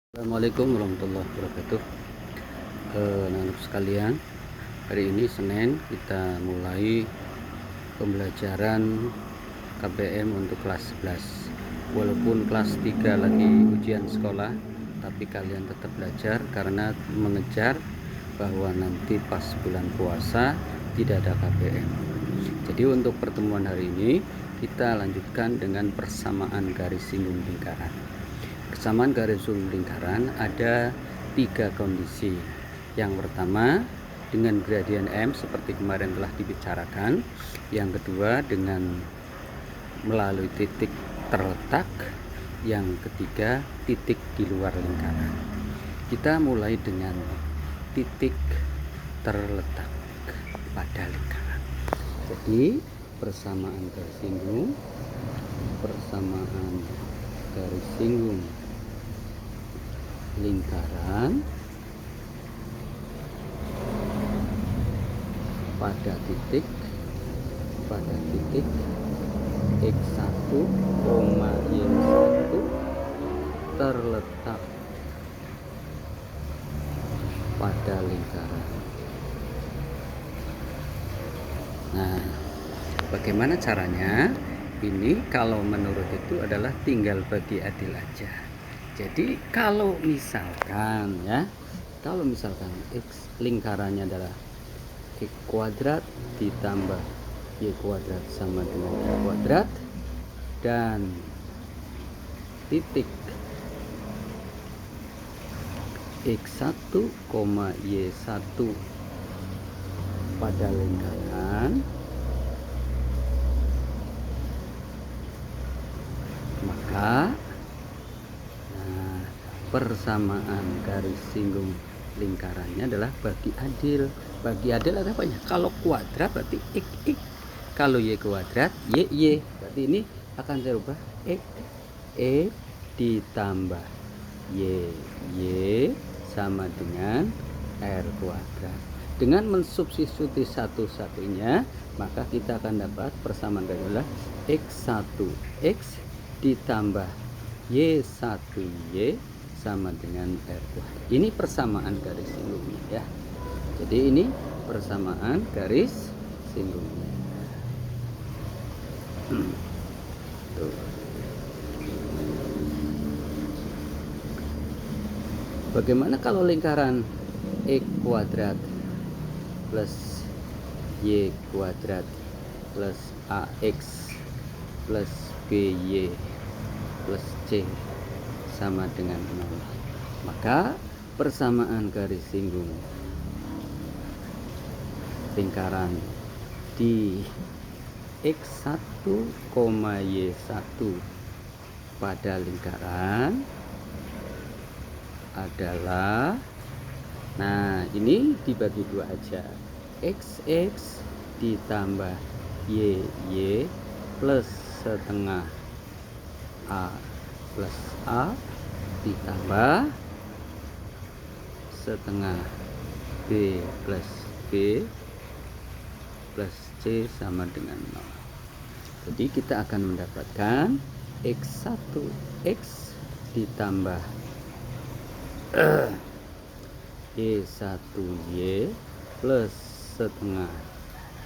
Assalamualaikum warahmatullahi wabarakatuh. Anak sekalian, hari ini Senin kita mulai pembelajaran KBM untuk kelas 11. Walaupun kelas 3 lagi ujian sekolah, tapi kalian tetap belajar karena mengejar bahwa nanti pas bulan puasa tidak ada KBM. Jadi untuk pertemuan hari ini kita lanjutkan dengan persamaan garis singgung lingkaran. Persamaan garis singgung lingkaran ada 3 kondisi. Yang pertama dengan gradien M seperti kemarin telah dibicarakan. Yang kedua dengan melalui titik terletak. Yang ketiga titik di luar lingkaran. Kita mulai dengan titik terletak pada lingkaran. Jadi persamaan garis singgung lingkaran pada titik X1, Y1 terletak pada lingkaran. Nah, bagaimana caranya? Ini kalau menurut itu adalah tinggal bagi adil aja. Jadi kalau misalkan X lingkarannya adalah X kuadrat ditambah Y kuadrat sama dengan Y kuadrat, dan titik X1, Y1 pada lingkaran, maka persamaan garis singgung lingkarannya adalah bagi adil. Bagi adil ada apanya? Kalau kuadrat berarti X, kalau Y kuadrat Y. Berarti ini akan saya ubah X ditambah Y sama dengan R kuadrat. Dengan mensubstitusi satu-satunya, maka kita akan dapat persamaan garis adalah X1 X ditambah Y1Y sama dengan R kuadrat. Ini persamaan garis singgungnya ya. Jadi ini persamaan garis singgungnya. Tuh. Bagaimana kalau lingkaran X kuadrat plus Y kuadrat plus AX plus BY plus C sama dengan 0? Maka persamaan garis singgung lingkaran di X1, Y1 pada lingkaran adalah, nah ini dibagi dua aja, XX ditambah YY plus setengah A plus A ditambah setengah B plus B plus C sama dengan 0. Jadi kita akan mendapatkan X1 X ditambah Y1Y plus setengah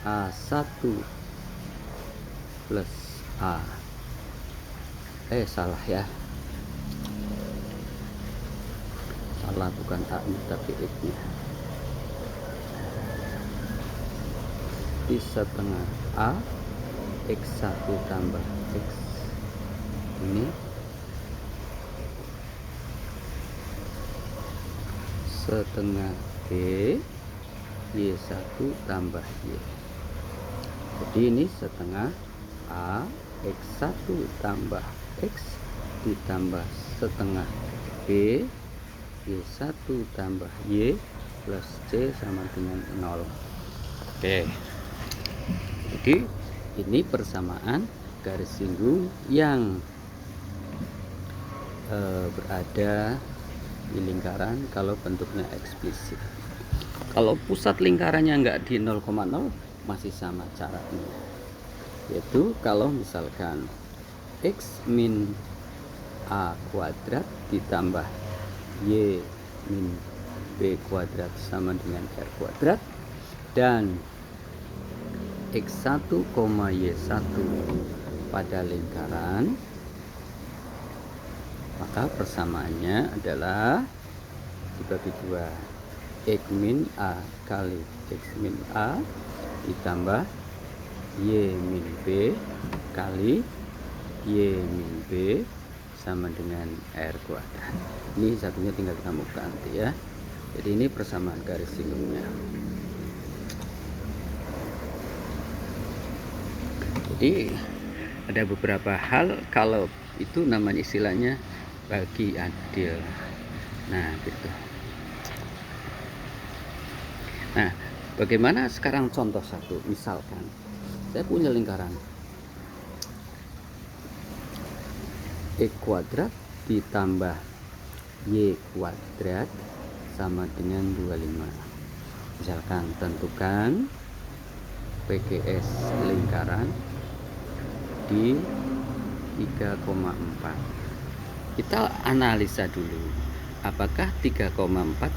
A1 plus A. Salah ya, salah, bukan A-nya tapi X-nya. Di setengah A X1 tambah X ini setengah B Y1 tambah Y. Jadi ini setengah A X1 tambah X ditambah setengah B Y1 tambah Y plus C sama dengan 0. Oke. Jadi ini persamaan garis singgung yang berada di lingkaran kalau bentuknya eksplisit. Kalau pusat lingkarannya nggak di 0,0 masih sama caranya, yaitu kalau misalkan X min A kuadrat ditambah Y min B kuadrat sama dengan R kuadrat, dan X1, Y1 pada lingkaran, maka persamaannya adalah dibagi dua, X min A kali X min A ditambah Y min B kali Y min B sama dengan R kuadrat. Ini satunya tinggal kamu ganti ya. Jadi ini persamaan garis singgungnya. Jadi ada beberapa hal kalau itu namanya istilahnya bagi adil. Nah gitu. Nah, bagaimana sekarang contoh satu? Misalkan saya punya lingkaran X kuadrat ditambah Y kuadrat sama dengan 25. Misalkan tentukan PGS lingkaran di 3,4. Kita analisa dulu apakah 3,4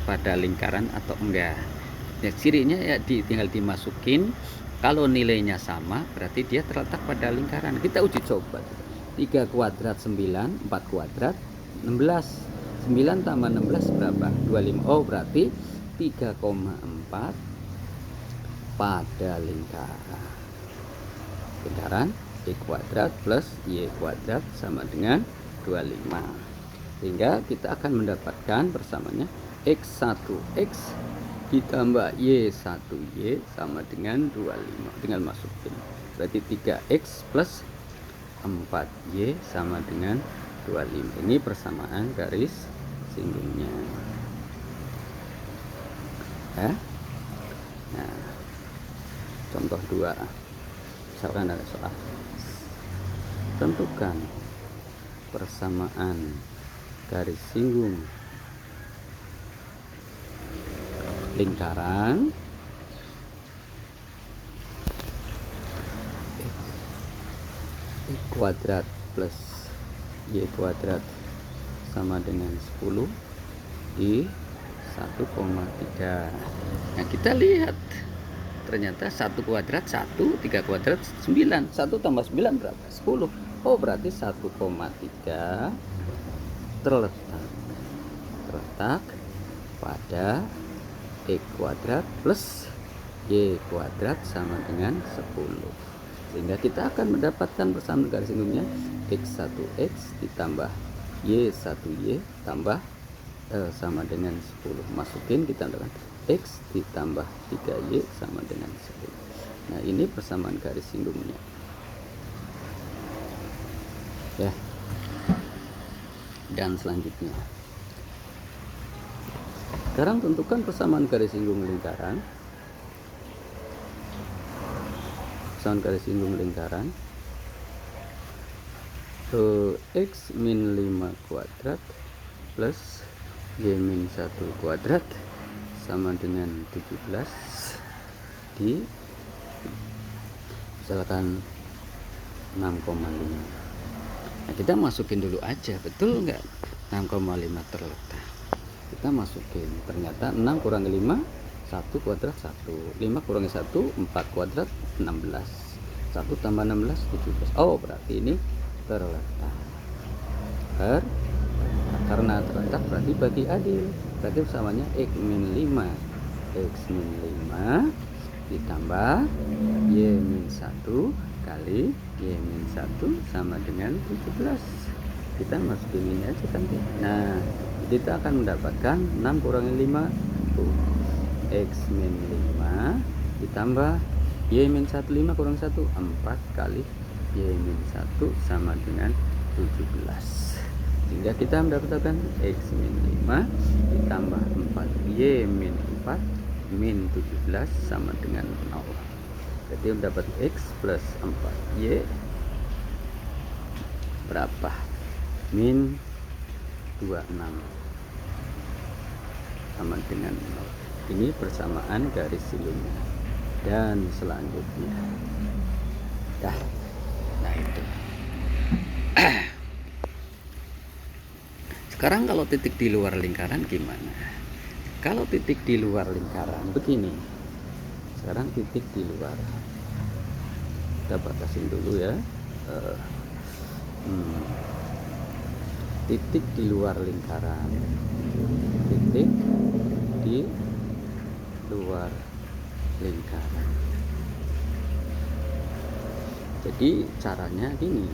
pada lingkaran atau enggak. Ya, cirinya ya tinggal dimasukin. Kalau nilainya sama berarti dia terletak pada lingkaran. Kita uji coba. 3 kuadrat 9, 4 kuadrat 16. 9 tambah 16 berapa? 25. Oh, berarti 3,4 pada lingkaran. Lingkaran X kuadrat plus Y kuadrat sama dengan 25. Sehingga kita akan mendapatkan persamaannya X1X ditambah Y1Y sama dengan 25. Tinggal masukin. Berarti 3X plus 4Y sama dengan 25. Ini persamaan garis singgungnya. Ya. Nah, contoh 2. Misalkan ada soal. Tentukan persamaan garis singgung lingkaran X kuadrat plus Y kuadrat sama dengan 10 di 1,3. Nah, kita lihat ternyata 1 kuadrat 1, 3 kuadrat 9. 1 tambah 9 berapa? 10. Oh, berarti 1,3 terletak pada X kuadrat plus Y kuadrat sama dengan 10. Sehingga kita akan mendapatkan persamaan garis singgungnya X1X ditambah Y1Y tambah sama dengan 10. Masukin, kita mendapatkan X ditambah 3Y sama dengan 10. Nah, ini persamaan garis singgungnya. Ya. Dan selanjutnya, sekarang tentukan persamaan garis singgung lingkaran. Persamaan garis singgung lingkaran X min 5 kuadrat plus Y min 1 kuadrat sama dengan 17 di misalkan 6,5. Nah, kita masukin dulu aja, betul nggak 6,5 terletak. Kita masukin, ternyata 6 kurangi 5 1 kuadrat 1, 5 kurangi 1 4 kuadrat 16, 1 tambah 16 17. Oh, berarti ini terletak. Karena terletak berarti bagi adil. Berarti persamanya X min 5 ditambah Y min 1 kali Y min 1 sama dengan 17. Kita masukin ini aja kan. Nah, kita akan mendapatkan 6 kurangi 5 X min 5 ditambah Y min 1, 5 kurang 1 4 kali Y min 1 sama dengan 17. Sehingga kita mendapatkan X min 5 ditambah 4 Y min 4 min 17 sama dengan 0. Jadi mendapat X plus 4Y berapa? Min 26 sama dengan 0. Ini persamaan garis singgungnya. Dan selanjutnya, nah itu Sekarang kalau titik di luar lingkaran gimana? Kalau titik di luar lingkaran begini. Sekarang titik di luar, kita batasin dulu ya. Titik di luar lingkaran, titik di luar lingkaran. Jadi caranya gini,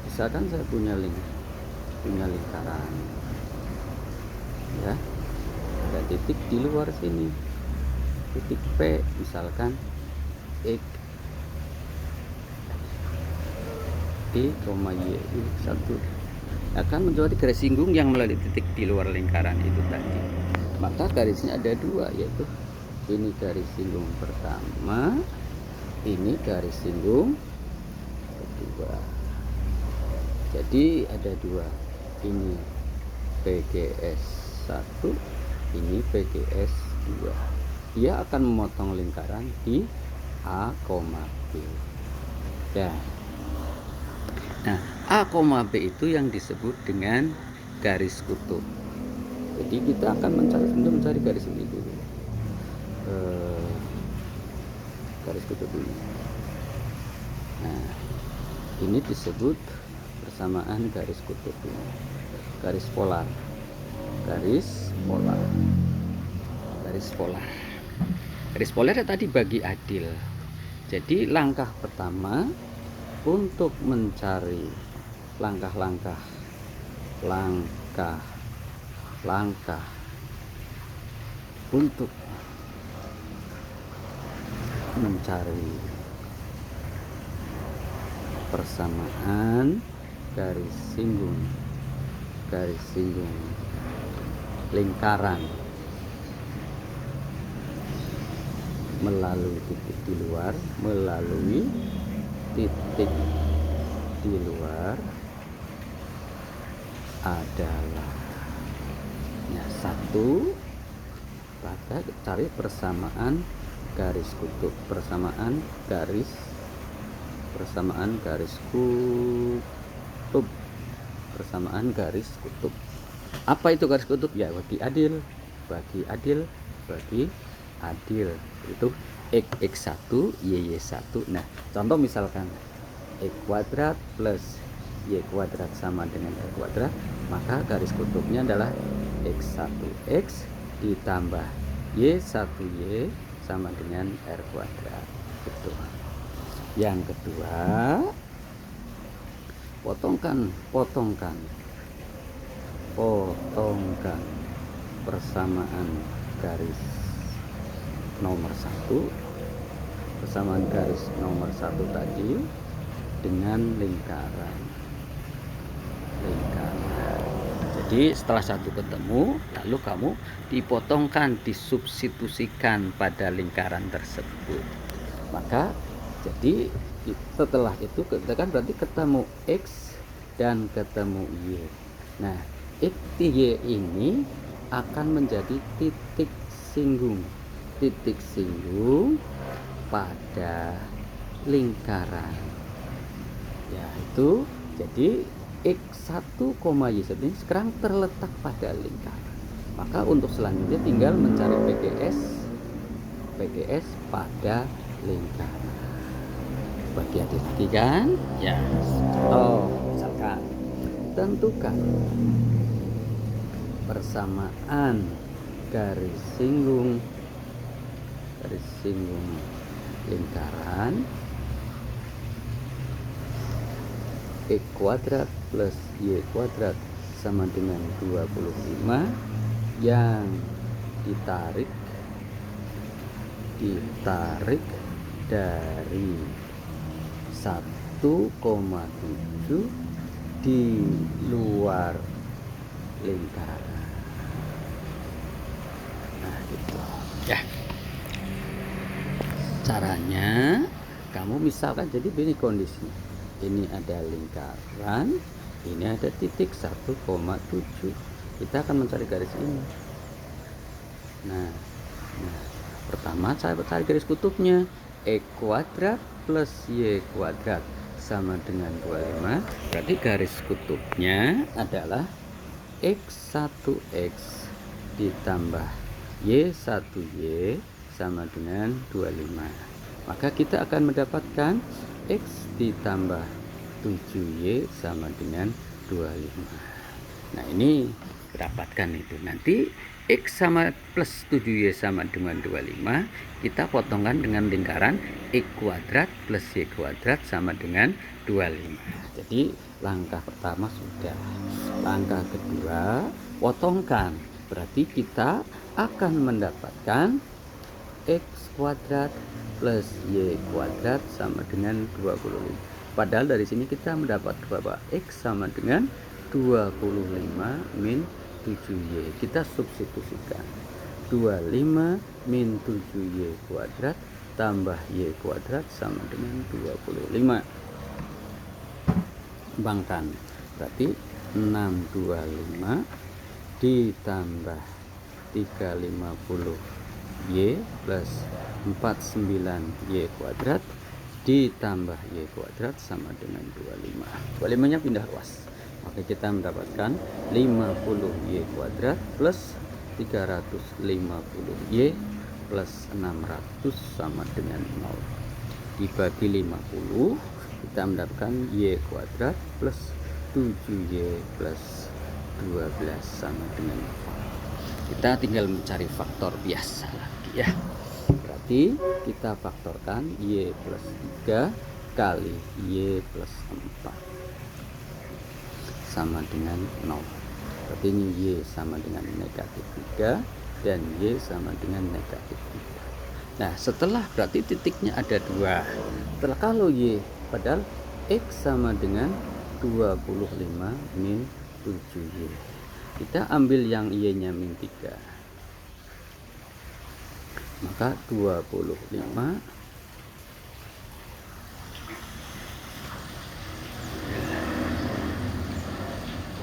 misalkan saya punya lingkaran ya, ada titik di luar sini, titik P misalkan X Y, satu akan menjadi garis singgung yang melalui titik di luar lingkaran itu tadi. Maka garisnya ada dua, yaitu ini garis singgung pertama, ini garis singgung kedua. Jadi ada dua, ini PGS 1, ini PGS 2. Dia akan memotong lingkaran di A, B. Ya. Nah, A, B itu yang disebut dengan garis kutub. Jadi kita akan mencari garis ini dulu. Garis kutub ini. Nah, ini disebut persamaan garis kutub ini. Garis polar. Garis polar. Garis polar. Garis polar tadi bagi adil. Jadi langkah pertama untuk mencari langkah untuk mencari persamaan garis singgung lingkaran melalui titik di luar, adalah satu, pada cari persamaan garis kutub, persamaan garis kutub. Apa itu garis kutub? Ya, bagi adil itu X1 Y1. Nah, contoh misalkan X kuadrat plus Y kuadrat sama dengan R kuadrat, maka garis kutubnya adalah X1X ditambah Y1Y sama dengan R kuadrat. Itu. Yang kedua, potongkan persamaan garis nomor 1, persamaan garis nomor 1 tadi dengan lingkaran. Jadi setelah satu ketemu, lalu kamu dipotongkan, disubstitusikan pada lingkaran tersebut. Maka jadi setelah itu kita kan berarti ketemu X dan ketemu Y. Nah, X Y ini akan menjadi titik singgung pada lingkaran. Ya, itu jadi X1, Y1 ini sekarang terletak pada lingkaran. Maka untuk selanjutnya tinggal mencari PGS pada lingkaran. Bagi hati-hati kan? Ya. Misalkan tentukan persamaan garis singgung lingkaran X kuadrat plus Y kuadrat sama dengan 25 yang ditarik dari 1,7 di luar lingkaran. Nah, gitu ya caranya. Kamu misalkan, jadi ini kondisinya, ini ada lingkaran, ini ada titik 1,7. Kita akan mencari garis ini. Nah, pertama saya cari garis kutubnya. X kuadrat plus Y kuadrat sama dengan 25. Berarti garis kutubnya adalah X1X ditambah Y1Y sama dengan 25. Maka kita akan mendapatkan X ditambah 7Y sama dengan 25. Nah, ini dapatkan itu. Nanti X sama plus 7Y sama dengan 25, kita potongkan dengan lingkaran X kuadrat plus Y kuadrat sama dengan 25. Jadi langkah pertama sudah. Langkah kedua, potongkan. Berarti kita akan mendapatkan X kuadrat plus Y kuadrat sama dengan 25. Padahal dari sini kita mendapat bahwa X sama dengan 25 min 7Y. Kita substitusikan 25 min 7Y kuadrat tambah Y kuadrat sama dengan 25. Kembangkan. Berarti 625 ditambah 350Y plus 49Y kuadrat ditambah Y kuadrat sama dengan 25. 25 nya pindah ruas, maka kita mendapatkan 50Y kuadrat plus 350Y plus 600 sama dengan 0. Dibagi 50, kita mendapatkan Y kuadrat plus 7Y plus 12 sama dengan 0. Kita tinggal mencari faktor biasa lagi ya. Berarti kita faktorkan Y plus 3 kali Y plus 4 sama dengan 0. Berarti ini Y sama dengan negatif 3 dan Y sama dengan negatif 3. Nah, setelah berarti titiknya ada 2. Setelah kalau Y, padahal X sama dengan 25 min 7Y. Kita ambil yang Y nya min 3. Maka 25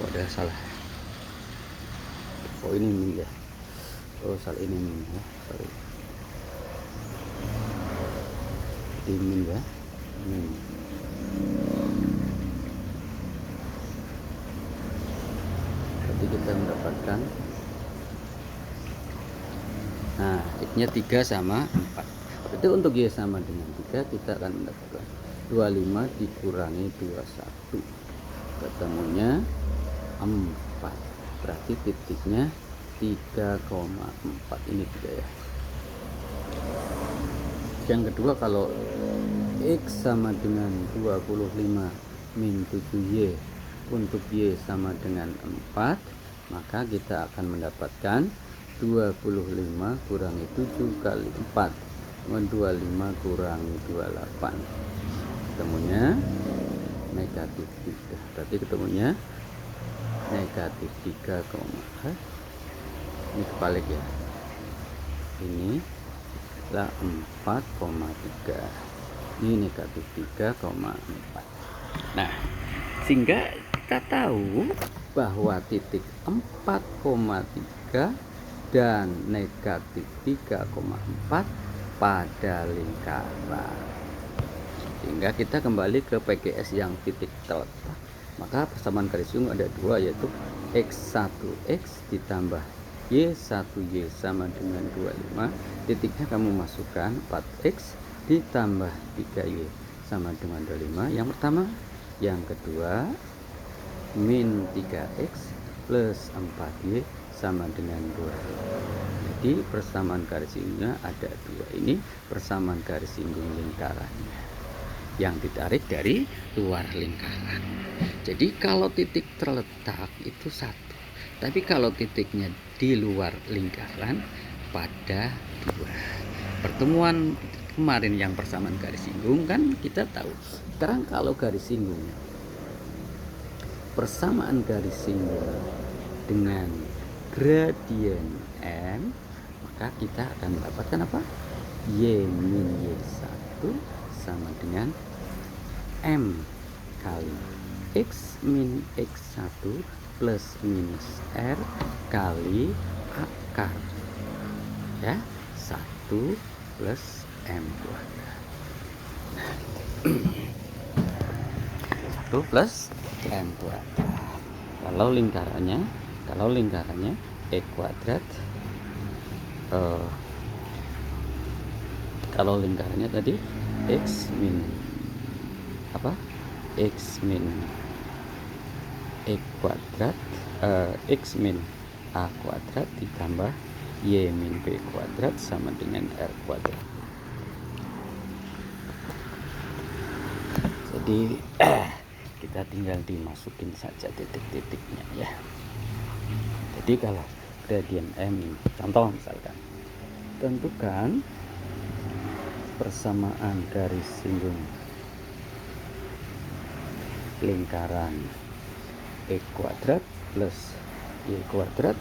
ada salah. Oh, ini min ya. Oh, salah, ini min ya. Sorry. Ini min ya. Min. Jadi kita mendapatkan, nah, X-nya 3 sama 4. Berarti untuk Y sama dengan 3, kita akan mendapatkan 25 dikurangi 21. Ketemunya 4. Berarti titiknya 3,4. Ini juga ya. Yang kedua, kalau X sama dengan 25 min 7Y untuk Y sama dengan 4, maka kita akan mendapatkan 25 kurangi 7 kali 4, 25 kurangi 28. Ketemunya negatif 3. Berarti ketemunya negatif 3, ini kebalik ya. Ini lah 4,3. Ini negatif 3,4. Nah, sehingga kita tahu bahwa titik 4,3 dan negatif 3,4 pada lingkaran. Sehingga kita kembali ke PGS yang titik terletak. Maka persamaan garis lingkung ada 2, yaitu X1X ditambah Y1Y sama dengan 25. Titiknya kamu masukkan 4X ditambah 3Y sama dengan 25. Yang pertama. Yang kedua, min 3X plus 4Y sama dengan 2. Jadi persamaan garis singgungnya ada 2. Ini persamaan garis singgung lingkarannya yang ditarik dari luar lingkaran. Jadi kalau titik terletak itu 1, tapi kalau titiknya di luar lingkaran pada 2. Pertemuan kemarin yang persamaan garis singgung kan kita tahu. Sekarang kalau garis singgungnya, persamaan garis singgung dengan gradien n, maka kita akan mendapatkan apa? Y min Y1 sama dengan M kali X min X1 plus minus R kali akar ya, 1 plus M kuadrat. 1 plus M kuadrat. Kalau lingkarannya Kalau lingkarannya E kuadrat, kalau lingkarannya tadi X min apa? X min E kuadrat, X min A kuadrat ditambah Y min B kuadrat sama dengan R kuadrat. Jadi kita tinggal dimasukin saja titik-titiknya ya. Jadi kalau gradien M, contoh misalkan, tentukan persamaan garis singgung lingkaran E kuadrat plus Y kuadrat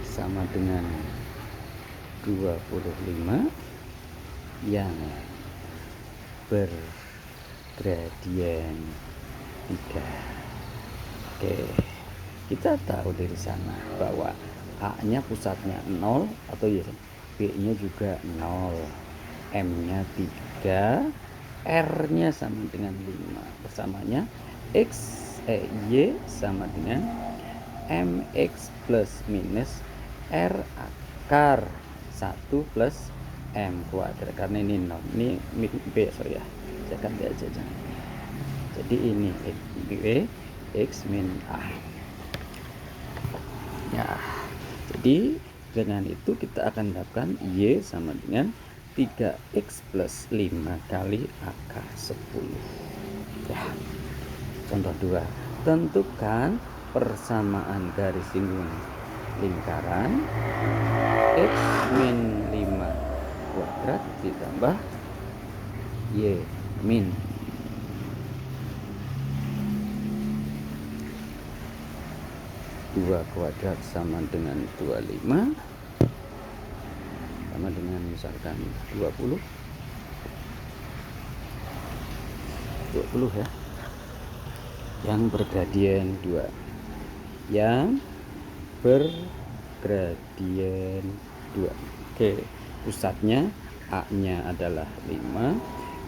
sama dengan 25 yang bergradien 3. Oke, kita tahu dari sana bahwa A-nya pusatnya 0 atau ya, B-nya juga 0, M-nya 3, R-nya sama dengan 5. Persamanya Y sama dengan MX plus minus R akar 1 plus M kuadrat. Karena ini 0, ini B, sorry ya, saya ganti aja. Jadi ini B X min A ya. Jadi dengan itu kita akan dapatkan Y sama dengan 3X plus 5 kali akar 10 ya. Contoh 2, tentukan persamaan garis singgung lingkaran X min 5 kuadrat ditambah Y min 2 kuadrat sama dengan 25 sama dengan misalkan 20 ya, yang bergradien 2, yang bergradien 2. Oke, pusatnya A-nya adalah 5,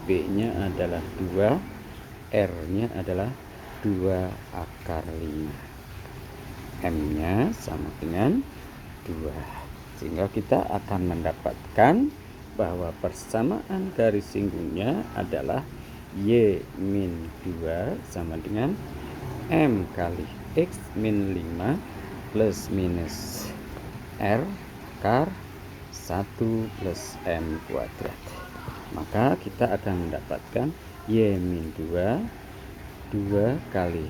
B-nya adalah 2, R-nya adalah 2 akar 5, M-nya sama dengan 2. Sehingga kita akan mendapatkan bahwa persamaan garis singgungnya adalah Y min 2 sama dengan M kali X min 5 plus minus R akar 1 plus M kuadrat. Maka kita akan mendapatkan Y min 2 kali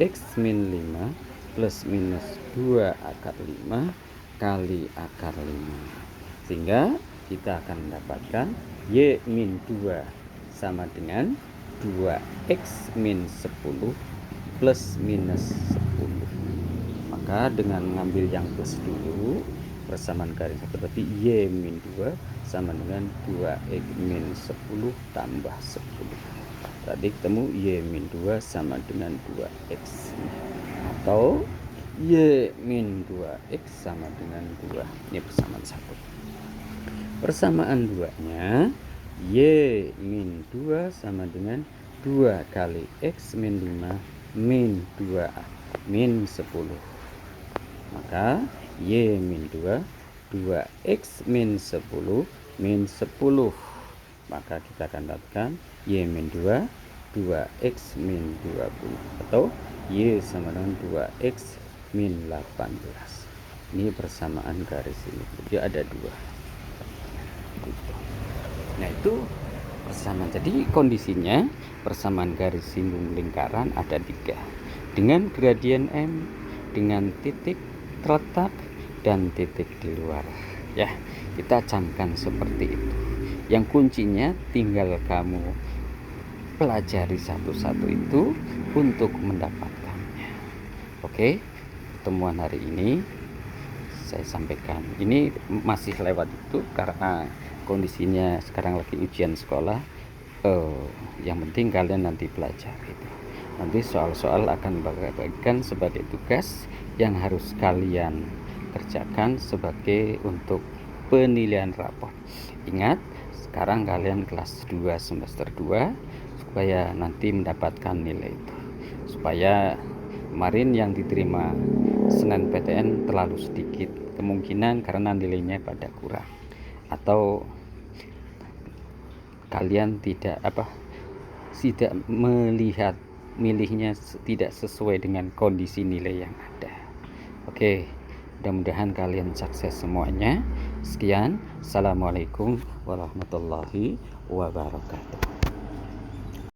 X min 5 plus minus 2 akar 5 kali akar 5. Sehingga kita akan mendapatkan Y min 2 sama dengan 2X min 10 plus minus 10. Maka dengan mengambil yang plus dulu, persamaan garis berarti Y min 2 sama dengan 2X min 10 tambah 10. Tadi ketemu Y min 2 sama dengan 2X, atau Y min 2X sama dengan 2. Ini persamaan 1. Persamaan 2-nya Y min 2 sama dengan 2 kali X min 5 min 2 min 10. Maka Y min 2 2X min 10 min 10. Maka kita akan dapatkan Y min 2 2X min 20, atau Y sama dengan 2X min 18. Ini persamaan garis ini, jadi ada 2. Nah, itu persamaan. Jadi kondisinya persamaan garis singgung lingkaran ada 3, dengan gradien M, dengan titik terletak dan titik di luar ya. Kita camkan seperti itu. Yang kuncinya tinggal kamu pelajari satu-satu itu untuk mendapatkannya. Oke, pertemuan hari ini saya sampaikan. Ini masih lewat itu karena kondisinya sekarang lagi ujian sekolah. Yang penting kalian nanti belajar itu. Nanti soal-soal akan bagikan sebagai tugas yang harus kalian kerjakan sebagai untuk penilaian rapor. Ingat, sekarang kalian kelas 2 semester 2, supaya nanti mendapatkan nilai itu, supaya kemarin yang diterima SNMPTN terlalu sedikit, kemungkinan karena nilainya pada kurang, atau kalian tidak milihnya tidak sesuai dengan kondisi nilai yang ada. Oke, mudah-mudahan kalian sukses semuanya. Sekian, assalamualaikum warahmatullahi wabarakatuh.